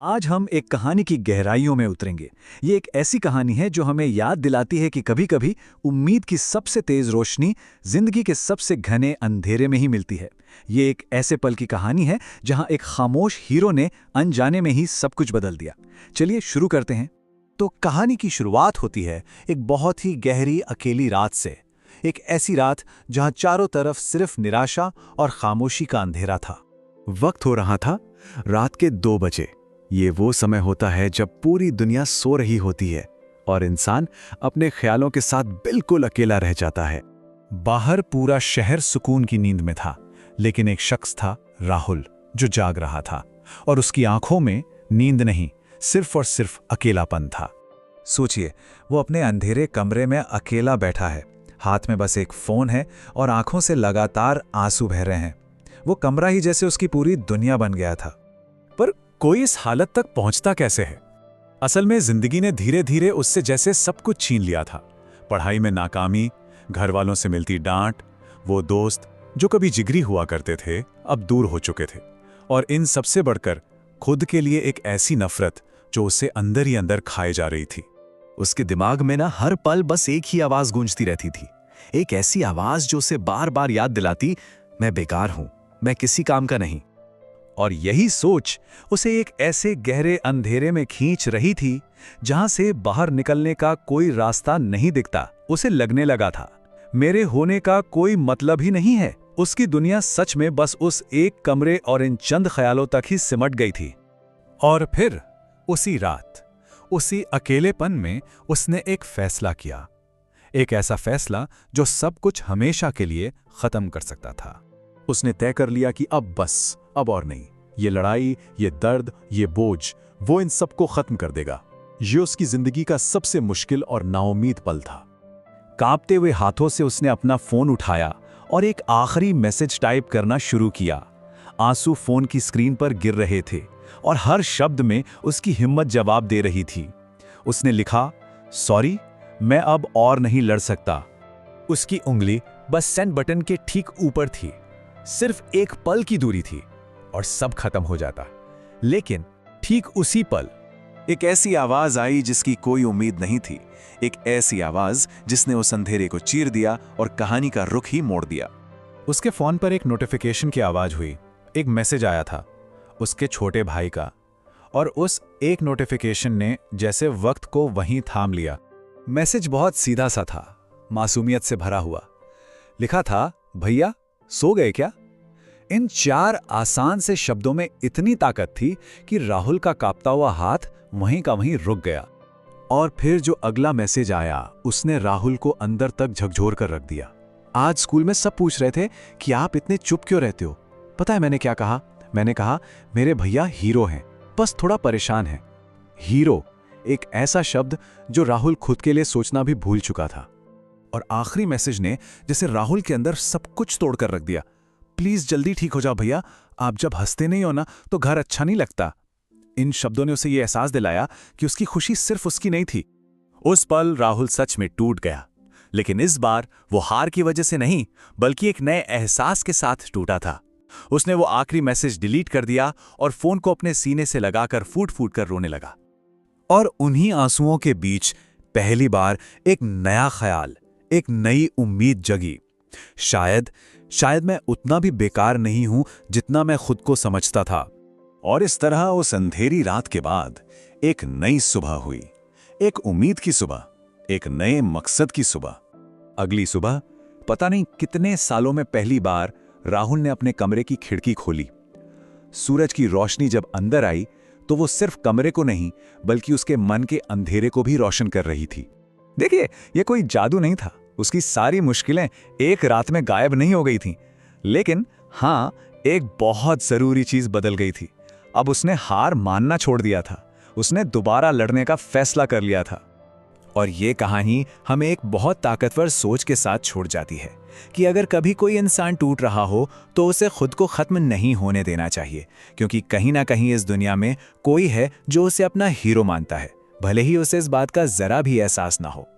आज हम एक कहानी की गहराइयों में उतरेंगे। ये एक ऐसी कहानी है जो हमें याद दिलाती है कि कभी-कभी उम्मीद की सबसे तेज रोशनी जिंदगी के सबसे घने अंधेरे में ही मिलती है। ये एक ऐसे पल की कहानी है जहां एक खामोश हीरो ने अनजाने में ही सब कुछ बदल दिया। चलिए शुरू करते हैं। तो कहानी की शुरुआत होती है एक बहुत ही गहरी अकेली रात से। एक ऐसी रात जहां चारों तरफ सिर्फ निराशा और खामोशी का अंधेरा था। वक्त हो रहा था रात के 2 बजे। ये वो समय होता है जब पूरी दुनिया सो रही होती है और इंसान अपने ख्यालों के साथ बिल्कुल अकेला रह जाता है। बाहर पूरा शहर सुकून की नींद में था, लेकिन एक शख्स था, राहुल, जो जाग रहा था और उसकी आंखों में नींद नहीं, सिर्फ और सिर्फ अकेलापन था। सोचिए, वो अपने अंधेरे कमरे में अकेला बैठा है, हाथ में बस एक फोन है और आंखों से लगातार आंसू बह रहे हैं। वो कमरा ही जैसे उसकी पूरी दुनिया बन गया था। पर कोई इस हालत तक पहुंचता कैसे है? असल में जिंदगी ने धीरे धीरे उससे जैसे सब कुछ छीन लिया था। पढ़ाई में नाकामी, घर वालों से मिलती डांट, वो दोस्त जो कभी जिगरी हुआ करते थे अब दूर हो चुके थे, और इन सबसे बढ़कर खुद के लिए एक ऐसी नफरत जो उसे अंदर ही अंदर खाए जा रही थी। उसके दिमाग में ना हर पल बस एक ही आवाज गूंजती रहती थी, एक ऐसी आवाज जो उसे बार बार याद दिलाती, मैं बेकार हूं, मैं किसी काम का नहीं। और यही सोच उसे एक ऐसे गहरे अंधेरे में खींच रही थी जहां से बाहर निकलने का कोई रास्ता नहीं दिखता। उसे लगने लगा था, मेरे होने का कोई मतलब ही नहीं है। उसकी दुनिया सच में बस उस एक कमरे और इन चंद ख्यालों तक ही सिमट गई थी। और फिर उसी रात, उसी अकेलेपन में उसने एक फैसला किया, एक ऐसा फैसला जो सब कुछ हमेशा के लिए खत्म कर सकता था। उसने तय कर लिया कि अब बस, अब और नहीं। ये लड़ाई, ये दर्द, ये बोझ, वो इन सबको खत्म कर देगा। ये उसकी जिंदगी का सबसे मुश्किल और नाउम्मीद पल था। कांपते हुए हाथों से उसने अपना फोन उठाया और एक आखिरी मैसेज टाइप करना शुरू किया। आंसू फोन की स्क्रीन पर गिर रहे थे और हर शब्द में उसकी हिम्मत जवाब दे रही थी। उसने लिखा, सॉरी, मैं अब और नहीं लड़ सकता। उसकी उंगली बस सेंड बटन के ठीक ऊपर थी। सिर्फ एक पल की दूरी थी और सब खत्म हो जाता। लेकिन ठीक उसी पल एक ऐसी आवाज आई जिसकी कोई उम्मीद नहीं थी। एक ऐसी आवाज जिसने उस अंधेरे को चीर दिया और कहानी का रुख ही मोड़ दिया। उसके फोन पर एक नोटिफिकेशन की आवाज हुई। एक मैसेज आया था उसके छोटे भाई का, और उस एक नोटिफिकेशन ने जैसे वक्त को वहीं थाम लिया। मैसेज बहुत सीधा सा था, मासूमियत से भरा हुआ। लिखा था, भैया सो गए क्या? इन 4 आसान से शब्दों में इतनी ताकत थी कि राहुल का कांपता हुआ हाथ वहीं का वहीं रुक गया। और फिर जो अगला मैसेज आया उसने राहुल को अंदर तक झकझोर कर रख दिया। आज स्कूल में सब पूछ रहे थे कि आप इतने चुप क्यों रहते हो। पता है मैंने क्या कहा? मैंने कहा, मेरे भैया हीरो हैं, बस थोड़ा परेशान हैं। हीरो, एक ऐसा शब्द जो राहुल खुद के लिए सोचना भी भूल चुका था। और आखिरी मैसेज ने जैसे राहुल के अंदर सब कुछ तोड़कर रख दिया। प्लीज जल्दी ठीक हो जाओ भैया, आप जब हंसते नहीं हो ना तो घर अच्छा नहीं लगता। इन शब्दों ने उसे यह एहसास दिलाया कि उसकी खुशी सिर्फ उसकी नहीं थी। उस पल राहुल सच में टूट गया, लेकिन इस बार वो हार की वजह से नहीं, बल्कि एक नए एहसास के साथ टूटा था। उसने वो आखिरी मैसेज डिलीट कर दिया और फोन को अपने सीने से लगाकर फूट फूट कर रोने लगा। और उन्हीं आंसुओं के बीच पहली बार एक नया ख्याल, एक नई उम्मीद जगी। शायद मैं उतना भी बेकार नहीं हूं जितना मैं खुद को समझता था। और इस तरह उस अंधेरी रात के बाद एक नई सुबह हुई, एक उम्मीद की सुबह, एक नए मकसद की सुबह। अगली सुबह पता नहीं कितने सालों में पहली बार राहुल ने अपने कमरे की खिड़की खोली। सूरज की रोशनी जब अंदर आई तो वो सिर्फ कमरे को नहीं बल्कि उसके मन के अंधेरे को भी रोशन कर रही थी। देखिए, ये कोई जादू नहीं था। उसकी सारी मुश्किलें एक रात में गायब नहीं हो गई थीं। लेकिन हां, एक बहुत जरूरी चीज बदल गई थी। अब उसने हार मानना छोड़ दिया था। उसने दोबारा लड़ने का फैसला कर लिया था। और ये कहानी हमें एक बहुत ताकतवर सोच के साथ छोड़ जाती है कि अगर कभी कोई इंसान टूट रहा हो तो उसे खुद को खत्म नहीं होने देना चाहिए, क्योंकि कहीं ना कहीं इस दुनिया में कोई है जो उसे अपना हीरो मानता है, भले ही उसे इस बात का जरा भी एहसास ना हो।